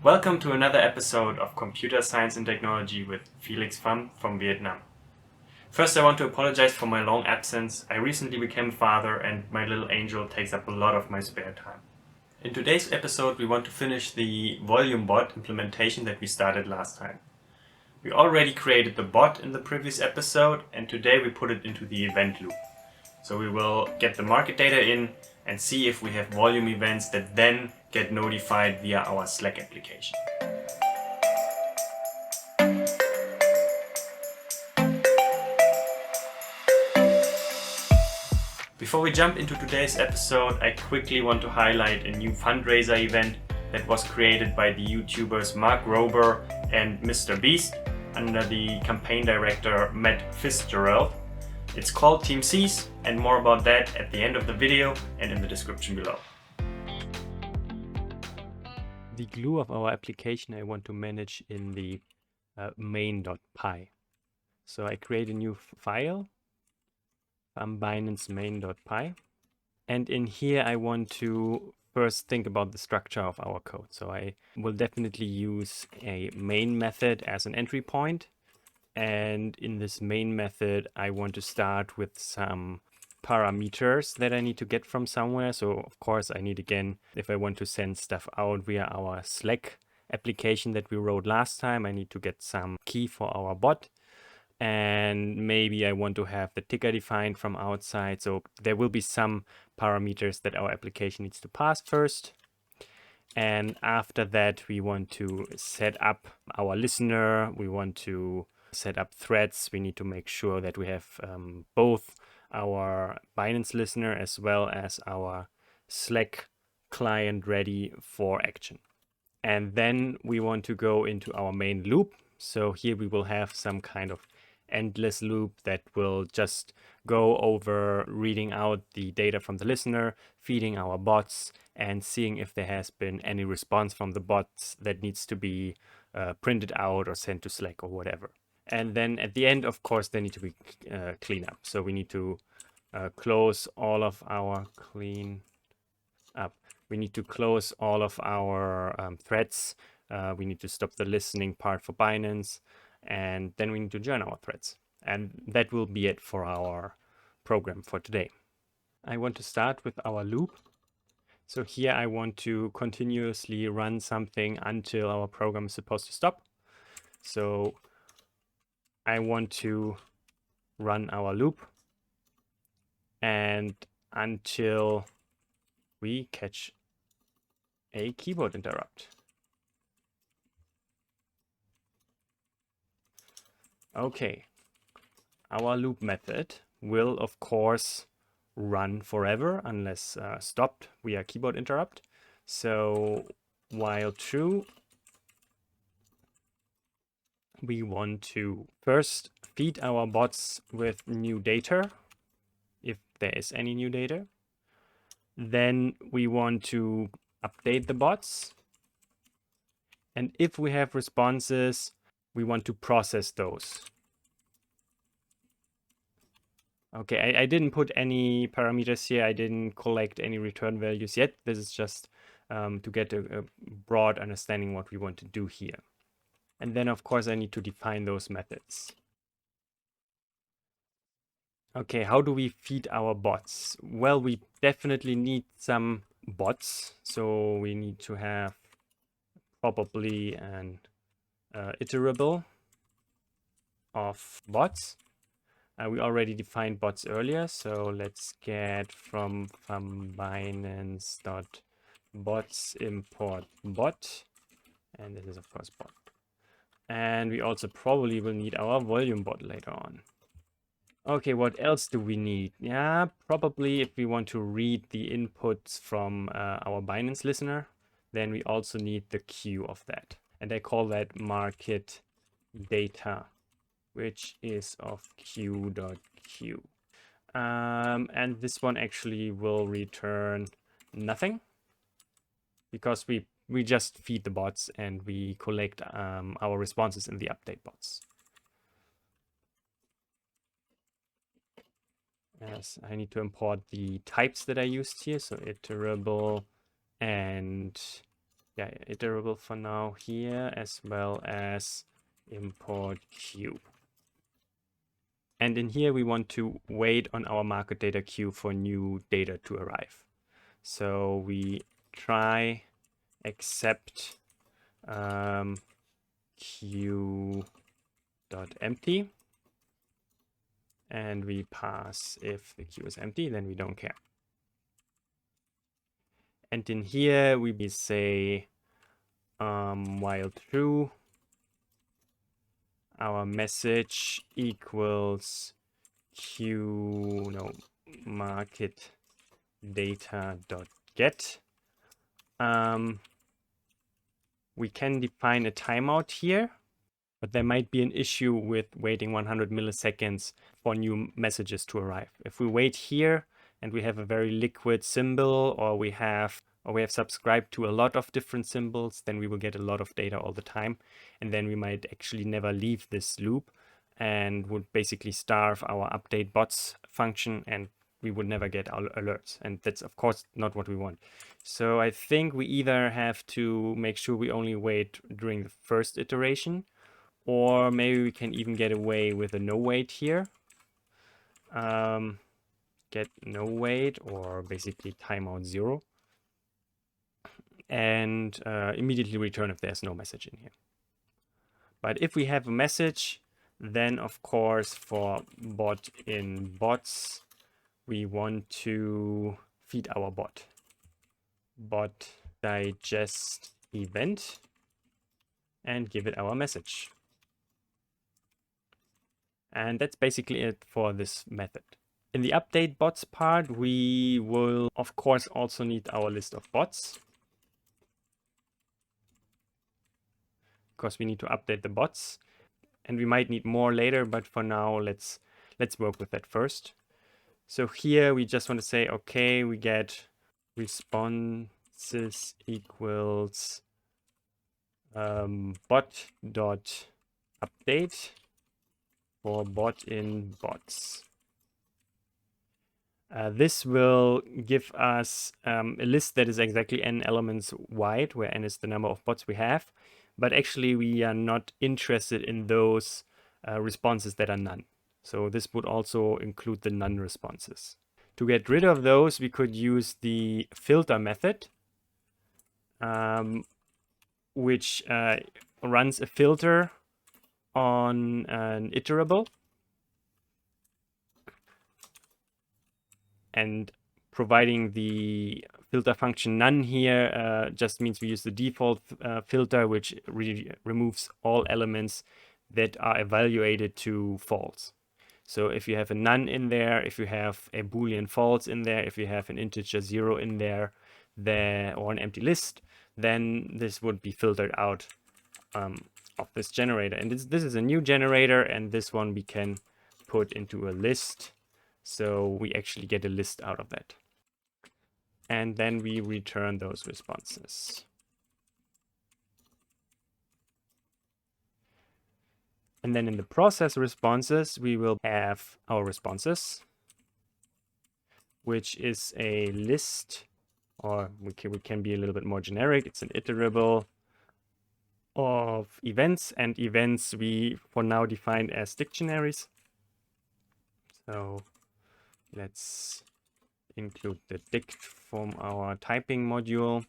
Welcome to another episode of Computer Science and Technology with Felix Pham from Vietnam. First, I want to apologize for my long absence. I recently became a father and my little angel takes up a lot of my spare time. In today's episode, we want to finish the volume bot implementation that we started last time. We already created the bot in the previous episode, and today we put it into the event loop. So we will get the market data in and see if we have volume events that then get notified via our Slack application. Before we jump into today's episode, I quickly want to highlight a new fundraiser event that was created by the YouTubers Mark Rober and Mr. Beast under the campaign director Matt Fitzgerald. It's called Team C's, and more about that at the end of the video and in the description below. The glue of our application I want to manage in the main.py. So I create a new file, Binance main.py, and in here I want to first think about the structure of our code. So I will definitely use a main method as an entry point. And in this main method, I want to start with some parameters that I need to get from somewhere. So of course I need, again, if I want to send stuff out via our Slack application that we wrote last time, I need to get some key for our bot. And maybe I want to have the ticker defined from outside. So there will be some parameters that our application needs to pass first. And after that, we want to set up our listener. We want to set up threads. We need to make sure that we have both our Binance listener as well as our Slack client ready for action. And then we want to go into our main loop. So here we will have some kind of endless loop that will just go over reading out the data from the listener, feeding our bots, and seeing if there has been any response from the bots that needs to be printed out or sent to Slack or whatever. And then at the end, of course, there need to be cleanup. So we need to close all of our We need to close all of our threads. We need to stop the listening part for Binance, and then we need to join our threads. And that will be it for our program for today. I want to start with our loop. So here I want to continuously run something until our program is supposed to stop. So I want to run our loop and until we catch a keyboard interrupt. Okay, our loop method will of course run forever unless stopped via keyboard interrupt. So while true, we want to first feed our bots with new data, if there is any new data. Then we want to update the bots. And if we have responses, we want to process those. Okay, I didn't put any parameters here. I didn't collect any return values yet. This is just to get a broad understanding what we want to do here. And then, of course, I need to define those methods. Okay, how do we feed our bots? Well, we definitely need some bots. So we need to have probably an iterable of bots. We already defined bots earlier, so let's get from Binance.bots import bot, and this is of course bot. And we also probably will need our volume bot later on. Okay, what else do we need? Yeah, probably if we want to read the inputs from our Binance listener, then we also need the queue of that. And I call that market data, which is of queue.queue. And this one actually will return nothing because we just feed the bots and we collect our responses in the update bots. Yes, I need to import the types that I used here, so iterable and yeah, iterable for now here, as well as import queue. And in here, we want to wait on our market data queue for new data to arrive. So we try accept queue.empty, and we pass if the queue is empty, then we don't care. And in here, we say while true, our message equals market data dot get. We can define a timeout here, but there might be an issue with waiting 100 milliseconds for new messages to arrive. If we wait here and we have a very liquid symbol, or we have subscribed to a lot of different symbols, then we will get a lot of data all the time, and then we might actually never leave this loop and would basically starve our update bots function, and we would never get our alerts. And that's of course not what we want. So I think we either have to make sure we only wait during the first iteration, or maybe we can even get away with a no wait here. Get no wait, or basically timeout 0. And immediately return if there's no message in here. But if we have a message, then of course for bot in bots, we want to feed our bot digest event and give it our message. And that's basically it for this method. In the update bots part, we will of course also need our list of bots, because we need to update the bots, and we might need more later, but for now let's work with that first. So here we just want to say, okay, we get responses equals bot dot update for bot in bots. This will give us a list that is exactly n elements wide, where n is the number of bots we have. But actually, we are not interested in those responses that are none. So this would also include the none responses. To get rid of those, we could use the filter method, which runs a filter on an iterable. And providing the filter function none here just means we use the default filter, which removes all elements that are evaluated to false. So if you have a none in there, if you have a Boolean false in there, if you have an integer 0 in there, or an empty list, then this would be filtered out of this generator. And this is a new generator, and this one we can put into a list. So we actually get a list out of that. And then we return those responses. And then in the process responses, we will have our responses, which is a list, or we can be a little bit more generic. It's an iterable of events, and events we for now define as dictionaries. So let's include the dict from our typing module.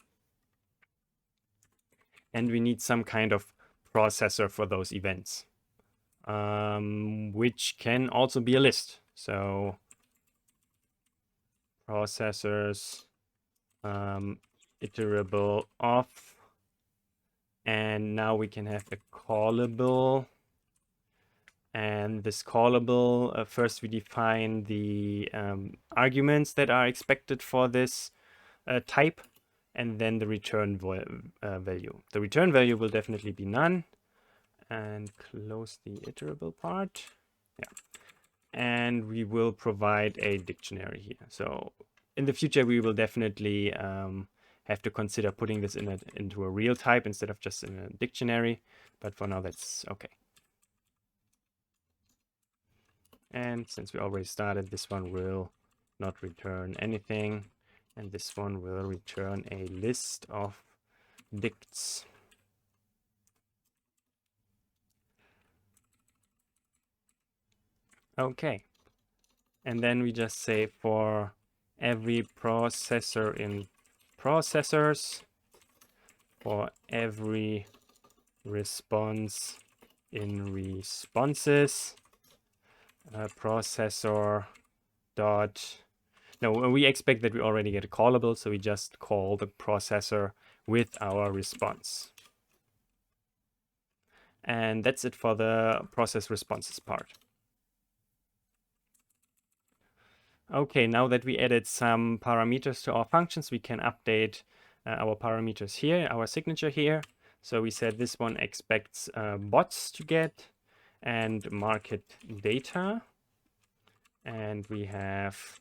And we need some kind of processor for those events, which can also be a list. So processors, iterable of, and now we can have a callable. And this callable, first we define the arguments that are expected for this type, and then the return value. The return value will definitely be none. And close the iterable part. Yeah. And we will provide a dictionary here. So in the future, we will definitely have to consider putting this into a real type instead of just in a dictionary. But for now, that's okay. And since we already started, this one will not return anything. And this one will return a list of dicts. Okay. And then we just say for every processor in processors, for every response in responses, processor dot. No, we expect that we already get a callable, so we just call the processor with our response. And that's it for the process responses part. Okay, now that we added some parameters to our functions, we can update our parameters here, our signature here. So we said this one expects bots to get and market data. And we have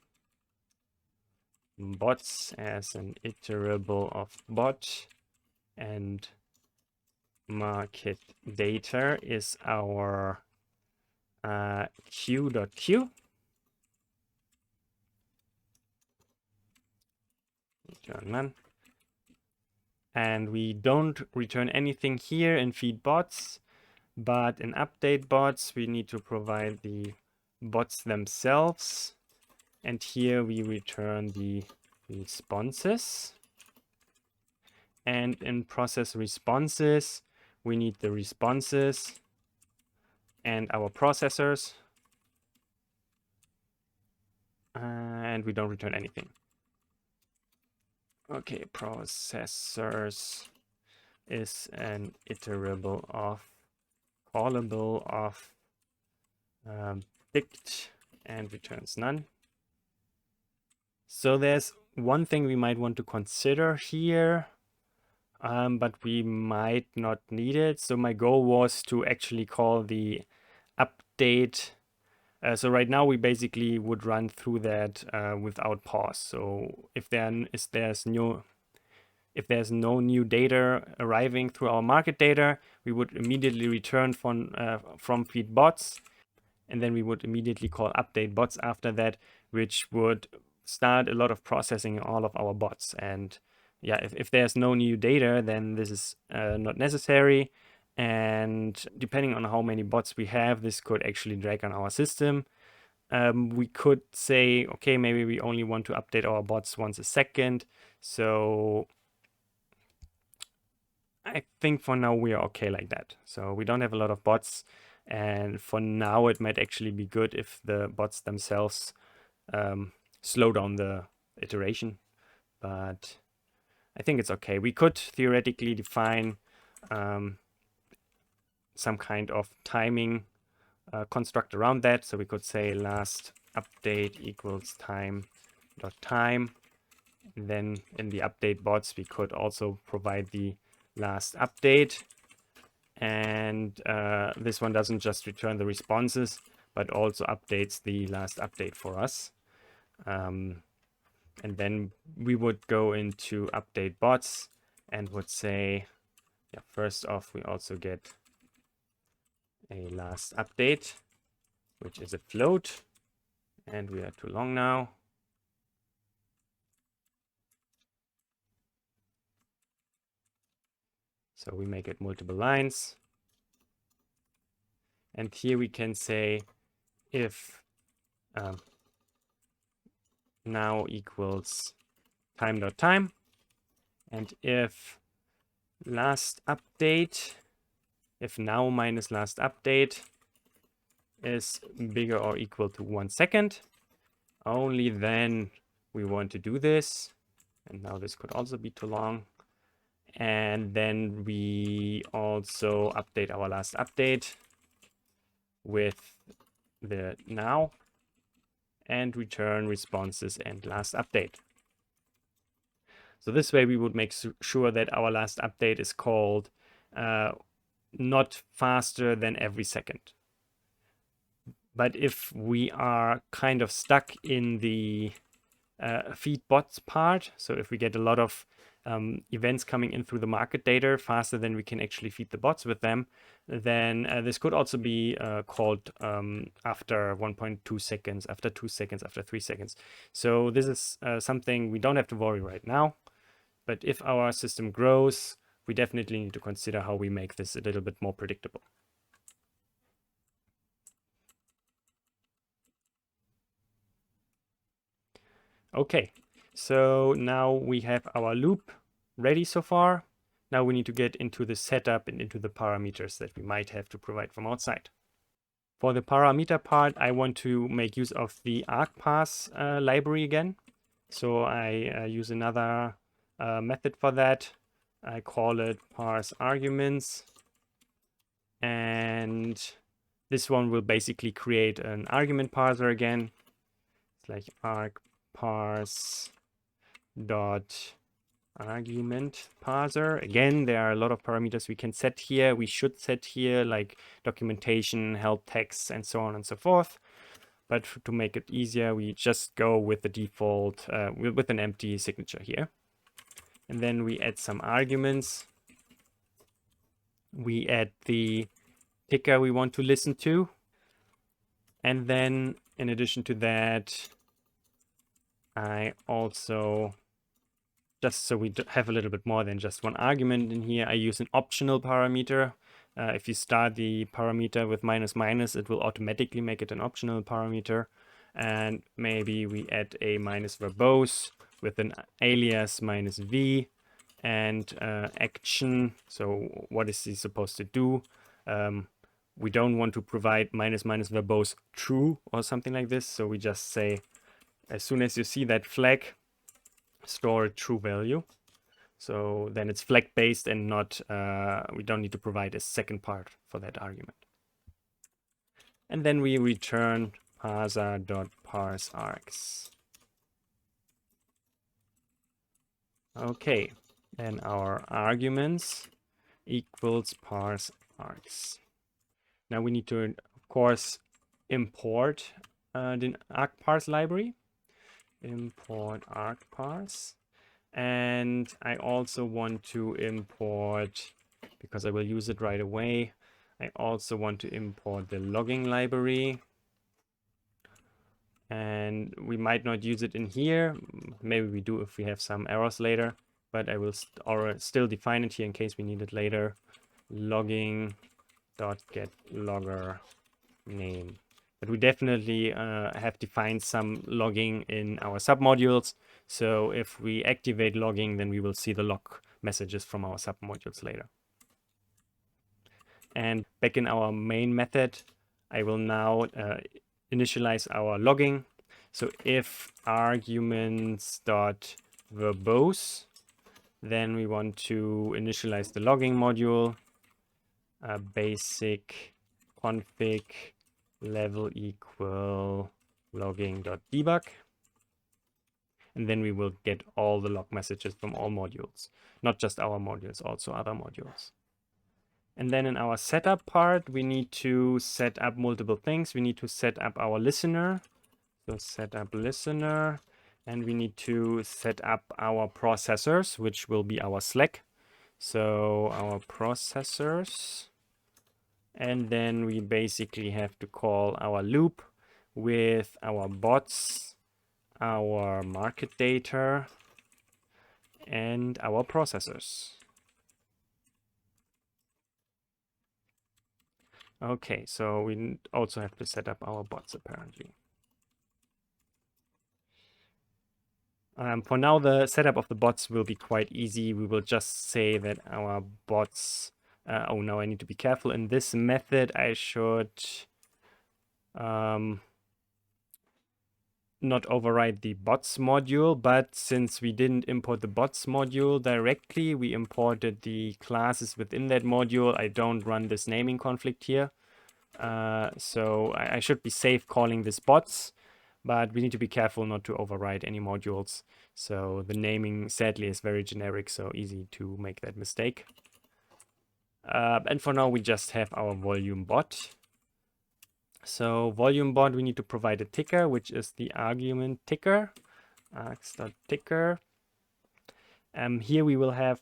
bots as an iterable of bot, and market data is our q.q. Return none. And we don't return anything here in feed bots, but in update bots, we need to provide the bots themselves. And here we return the responses. And in process responses, we need the responses and our processors. And we don't return anything. Okay, processors is an iterable of callable of dict and returns none. So there's one thing we might want to consider here, but we might not need it. So my goal was to actually call the update. So right now we basically would run through that without pause. So if there's no new data arriving through our market data, we would immediately return from feed bots, and then we would immediately call update bots after that, which would start a lot of processing in all of our bots. And yeah, if there's no new data, then this is not necessary. And depending on how many bots we have, this could actually drag on our system. We could say, okay, maybe we only want to update our bots once a second. So I think for now we are okay like that. So we don't have a lot of bots. And for now, it might actually be good if the bots themselves slow down the iteration. But I think it's okay. We could theoretically define some kind of timing construct around that. So we could say last update equals time.time. Then in the update bots, we could also provide the last update. And this one doesn't just return the responses, but also updates the last update for us. And then we would go into update bots and would say, yeah, first off, we also get a last update, which is a float. And we are too long now. So we make it multiple lines. And here we can say if now equals time.time, and if last update, if now minus last update is bigger or equal to 1 second, only then we want to do this. And now this could also be too long. And then we also update our last update with the now and return responses and last update. So this way we would make sure that our last update is called not faster than every second. But if we are kind of stuck in the feed bots part, so if we get a lot of events coming in through the market data faster than we can actually feed the bots with them, then this could also be called after 1.2 seconds, after 2 seconds, after 3 seconds. So this is something we don't have to worry right now. But if our system grows, we definitely need to consider how we make this a little bit more predictable. Okay, so now we have our loop ready so far. Now we need to get into the setup and into the parameters that we might have to provide from outside. For the parameter part, I want to make use of the argparse library again. So I use another method for that. I call it parse arguments. And this one will basically create an argument parser again. It's like argparse dot argument parser. Again, there are a lot of parameters we can set here. We should set here like documentation, help text, and so on and so forth. But to make it easier, we just go with the default, with an empty signature here. And then we add some arguments. We add the ticker we want to listen to. And then in addition to that, I also, just so we have a little bit more than just one argument in here, I use an optional parameter. If you start the parameter with -, it will automatically make it an optional parameter. And maybe we add a -verbose with an alias -v and action. So what is he supposed to do? We don't want to provide -verbose true or something like this. So we just say, as soon as you see that flag, store a true value. So then it's flag based and not, we don't need to provide a second part for that argument. And then we return parser.parseArgs. Okay, and our arguments equals parseArgs. Now we need to, of course, import the argparse library. Import argparse. And I also want to import, because I will use it right away, I also want to import the logging library. And we might not use it in here. Maybe we do if we have some errors later, but I will still define it here in case we need it later. Logging.getLogger name. But we definitely have defined some logging in our submodules. So if we activate logging, then we will see the log messages from our submodules later. And back in our main method, I will now initialize our logging. So if arguments.verbose, then we want to initialize the logging module, basic config level equal logging.debug. And then we will get all the log messages from all modules, not just our modules, also other modules. And then in our setup part, we need to set up multiple things. We need to set up our listener. So set up listener, and we need to set up our processors, which will be our Slack. So our processors. And then we basically have to call our loop with our bots, our market data, and our processors. Okay, so we also have to set up our bots apparently. For now, the setup of the bots will be quite easy. We will just say that our bots, oh, now I need to be careful. In this method, I should not override the bots module, but since we didn't import the bots module directly, we imported the classes within that module. I don't run this naming conflict here. So I should be safe calling this bots, but we need to be careful not to override any modules. So the naming sadly is very generic, so easy to make that mistake. And for now, we just have our volume bot. So volume bot, we need to provide a ticker, which is the argument ticker, args.ticker. Here we will have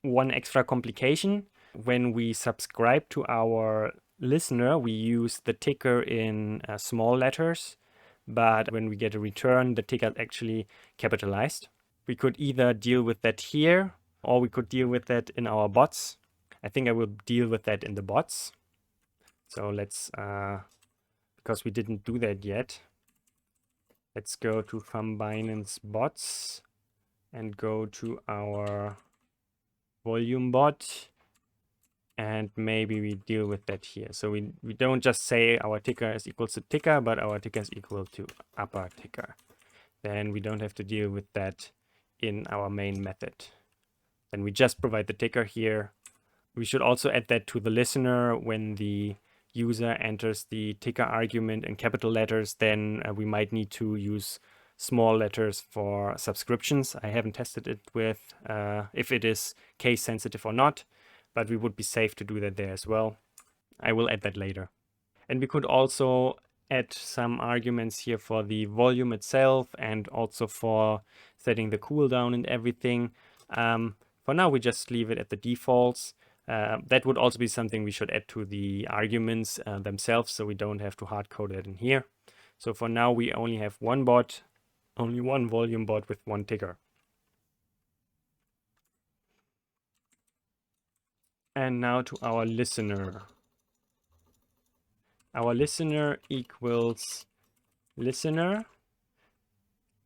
one extra complication. When we subscribe to our listener, we use the ticker in small letters, but when we get a return, the ticker is actually capitalized. We could either deal with that here or we could deal with that in our bots. I think I will deal with that in the bots. So let's, because we didn't do that yet, let's go to from Binance bots and go to our volume bot, and maybe we deal with that here. So we don't just say our ticker is equal to ticker, but our ticker is equal to upper ticker. Then we don't have to deal with that in our main method. Then we just provide the ticker here. We should also add that to the listener when the user enters the ticker argument in capital letters. Then we might need to use small letters for subscriptions. I haven't tested it with if it is case sensitive or not, but we would be safe to do that there as well. I will add that later. And we could also add some arguments here for the volume itself and also for setting the cooldown and everything. For now, we just leave it at the defaults. That would also be something we should add to the arguments themselves, so we don't have to hard code it in here. So for now, we only have one bot, only one volume bot with one ticker. And now to our listener. Our listener equals listener,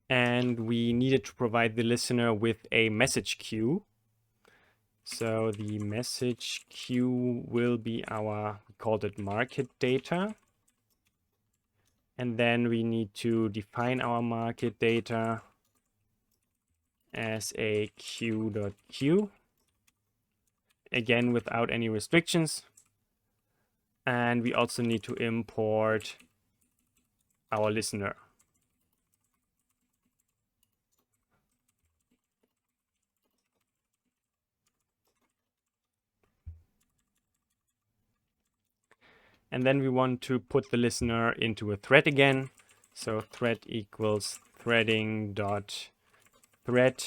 and we needed to provide the listener with a message queue. So the message queue will be our, we called it market data. And then we need to define our market data as a queue.queue. Again, without any restrictions. And we also need to import our listener. And then we want to put the listener into a thread again. So thread equals threading.thread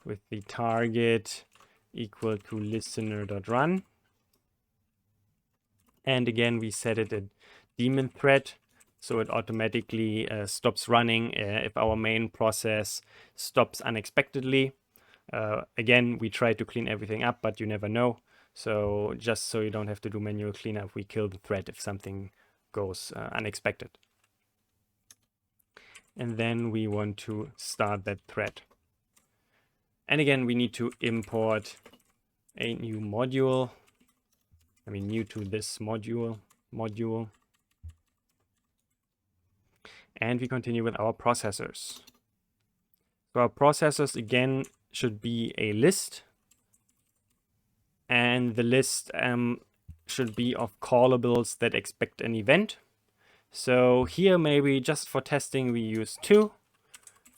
with the target equal to listener.run. And again, we set it a daemon thread, so it automatically stops running if our main process stops unexpectedly. Again, we try to clean everything up, but you never know. So just so you don't have to do manual cleanup, we kill the thread if something goes unexpected. And then we want to start that thread. And again, we need to import a new module. I mean, new to this module. And we continue with our processors. So our processors, again, should be a list. And the list should be of callables that expect an event. So here, maybe just for testing, we use 2.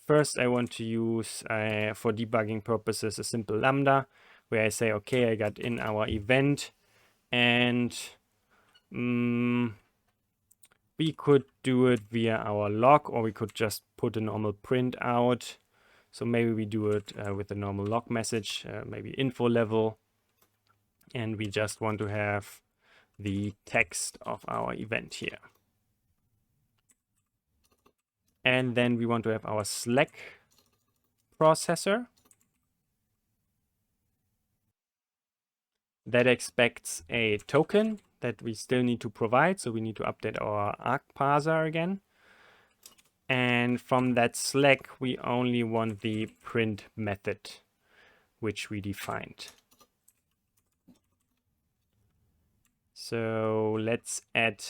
First, I want to use, for debugging purposes, a simple lambda, where I say, okay, I got in our event, and we could do it via our log, or we could just put a normal print out. So maybe we do it with a normal log message, maybe info level. And we just want to have the text of our event here. And then we want to have our Slack processor that expects a token that we still need to provide. So we need to update our arc parser again. And from that Slack, we only want the print method, which we defined. So let's add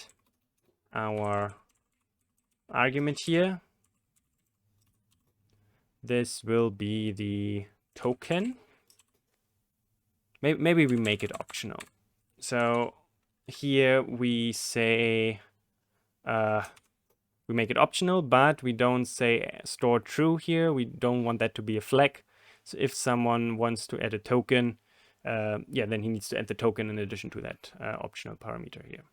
our argument here. This will be the token. Maybe we make it optional. So here we say we make it optional, but we don't say store true here. We don't want that to be a flag. So if someone wants to add a token, yeah, then he needs to add the token in addition to that optional parameter here.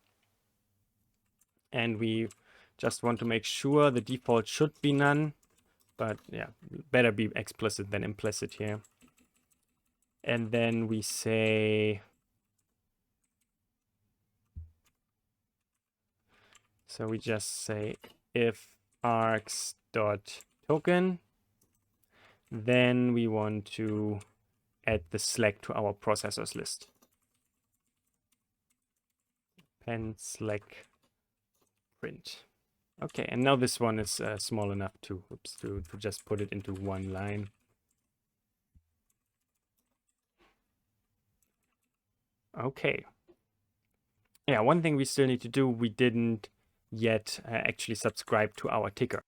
And we just want to make sure the default should be none, but yeah, better be explicit than implicit here. And then we say, so we just say if args.token, then we want to add the Slack to our processors list. Pen Slack print. Okay, and now this one is small enough to just put it into one line. Okay. Yeah, one thing we still need to do, we didn't yet actually subscribe to our ticker.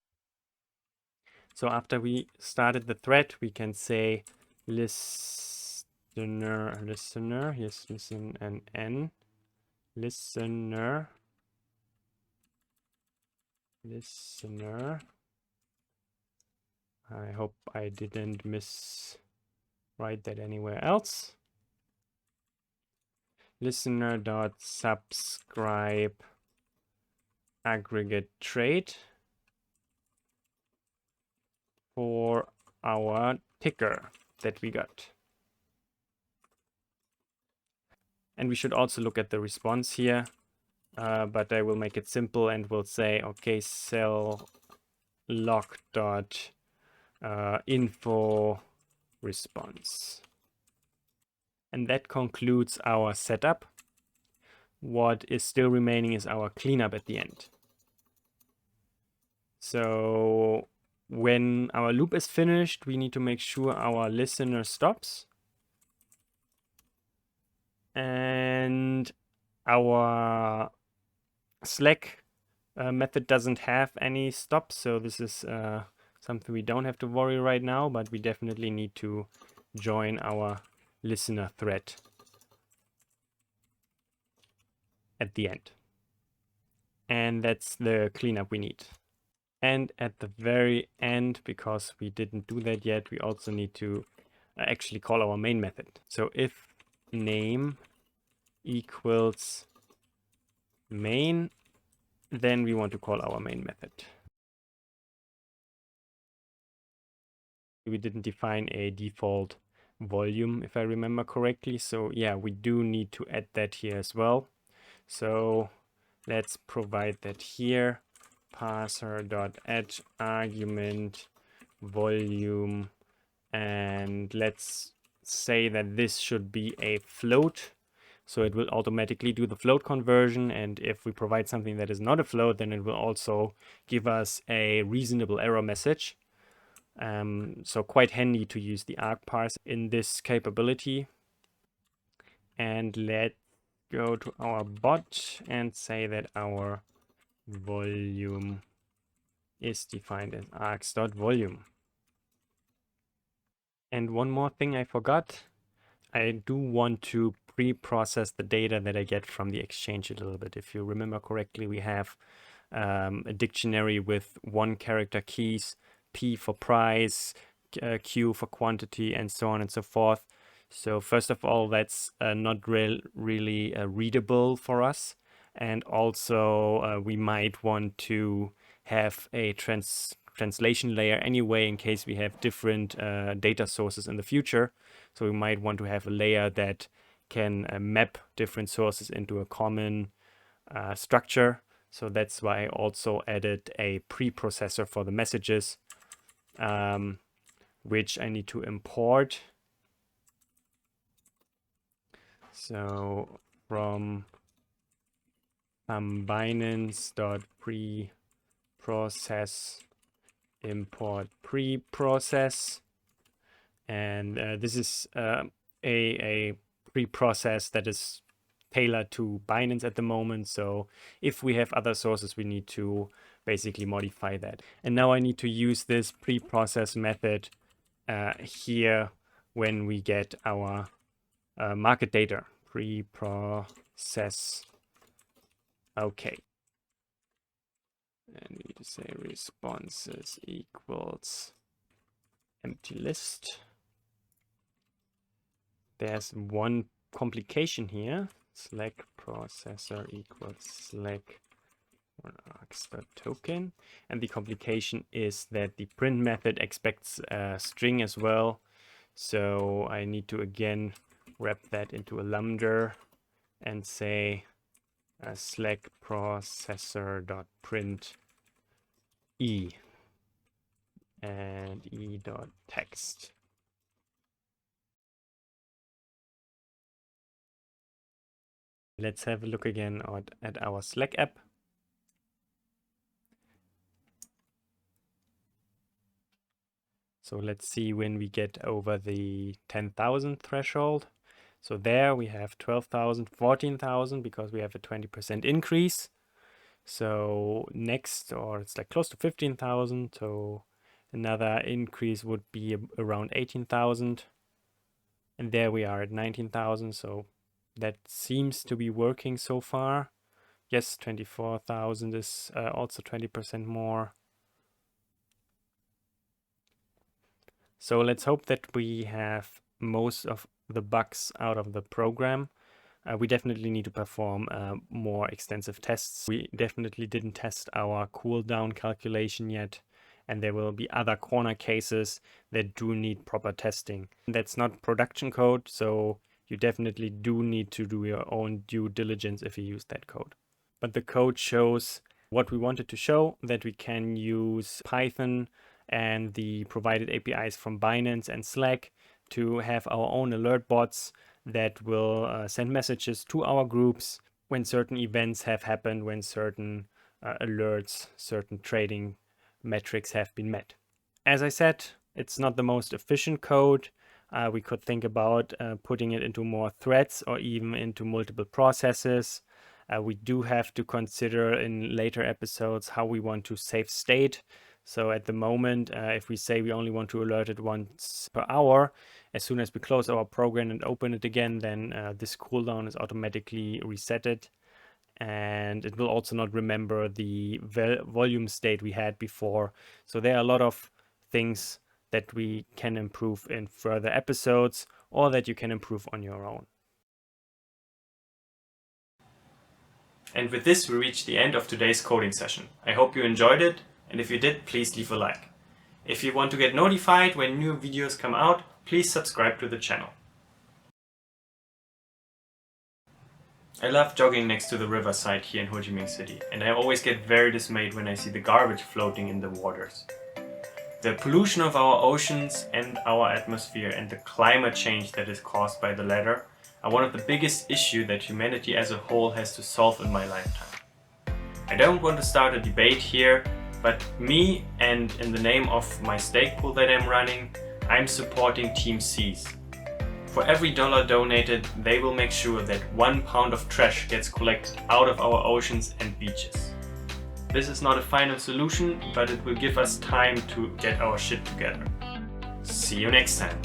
So after we started the thread, we can say listener, yes, listen and n, listener. I hope I didn't write that anywhere else. Listener.subscribe aggregate trade for our ticker that we got. And we should also look at the response here, but I will make it simple and will say, okay, sell log dot info response. And that concludes our setup. What is still remaining is our cleanup at the end. So when our loop is finished, we need to make sure our listener stops. And our Slack method doesn't have any stops. So this is something we don't have to worry right now, but we definitely need to join our listener thread at the end. And that's the cleanup we need. And at the very end, because we didn't do that yet, we also need to actually call our main method. So if name equals main, then we want to call our main method. We didn't define a default volume, if I remember correctly. So yeah, we do need to add that here as well. So let's provide that here. Parser.add argument volume, and let's say that this should be a float. So it will automatically do the float conversion, and if we provide something that is not a float, then it will also give us a reasonable error message. So quite handy to use the arg parse in this capability. And let's go to our bot and say that our volume is defined as args.volume. And one more thing I forgot. I do want to pre-process the data that I get from the exchange a little bit. If you remember correctly, we have a dictionary with 1-character keys, P for price, Q for quantity, and so on and so forth. So first of all, that's not really readable for us. And also we might want to have a translation layer anyway, in case we have different data sources in the future. So we might want to have a layer that can map different sources into a common structure. So that's why I also added a preprocessor for the messages, which I need to import. So from Binance.preprocess import preprocess, and this is a preprocess that is tailored to Binance at the moment. So if we have other sources, we need to basically modify that. And now I need to use this preprocess method here when we get our market data. Preprocess. Okay. And we need to say responses equals empty list. There's one complication here. Slack processor equals Slack args.token. And the complication is that the print method expects a string as well. So I need to again wrap that into a lambda and say Slack processor.print e and e.text. Let's have a look again at our Slack app. So let's see when we get over the 10,000 threshold. So there we have 12,000, 14,000 because we have a 20% increase. So next, or it's like close to 15,000. So another increase would be around 18,000. And there we are at 19,000. So that seems to be working so far. Yes, 24,000 is also 20% more. So let's hope that we have most of the bugs out of the program. We definitely need to perform more extensive tests. We definitely didn't test our cooldown calculation yet, and there will be other corner cases that do need proper testing. That's not production code, so you definitely do need to do your own due diligence if you use that code. But the code shows what we wanted to show, that we can use Python and the provided APIs from Binance and Slack to have our own alert bots that will send messages to our groups when certain events have happened, when certain alerts, certain trading metrics have been met. As I said, it's not the most efficient code. We could think about putting it into more threads or even into multiple processes. We do have to consider in later episodes how we want to save state. So at the moment, if we say we only want to alert it once per hour, as soon as we close our program and open it again, then this cooldown is automatically resetted. And it will also not remember the volume state we had before. So there are a lot of things that we can improve in further episodes or that you can improve on your own. And with this, we reach the end of today's coding session. I hope you enjoyed it, and if you did, please leave a like. If you want to get notified when new videos come out, please subscribe to the channel. I love jogging next to the riverside here in Ho Chi Minh City, and I always get very dismayed when I see the garbage floating in the waters. The pollution of our oceans and our atmosphere and the climate change that is caused by the latter are one of the biggest issues that humanity as a whole has to solve in my lifetime. I don't want to start a debate here, but me and in the name of my stake pool that I'm running, I'm supporting Team Seas. For every dollar donated, they will make sure that 1 pound of trash gets collected out of our oceans and beaches. This is not a final solution, but it will give us time to get our shit together. See you next time.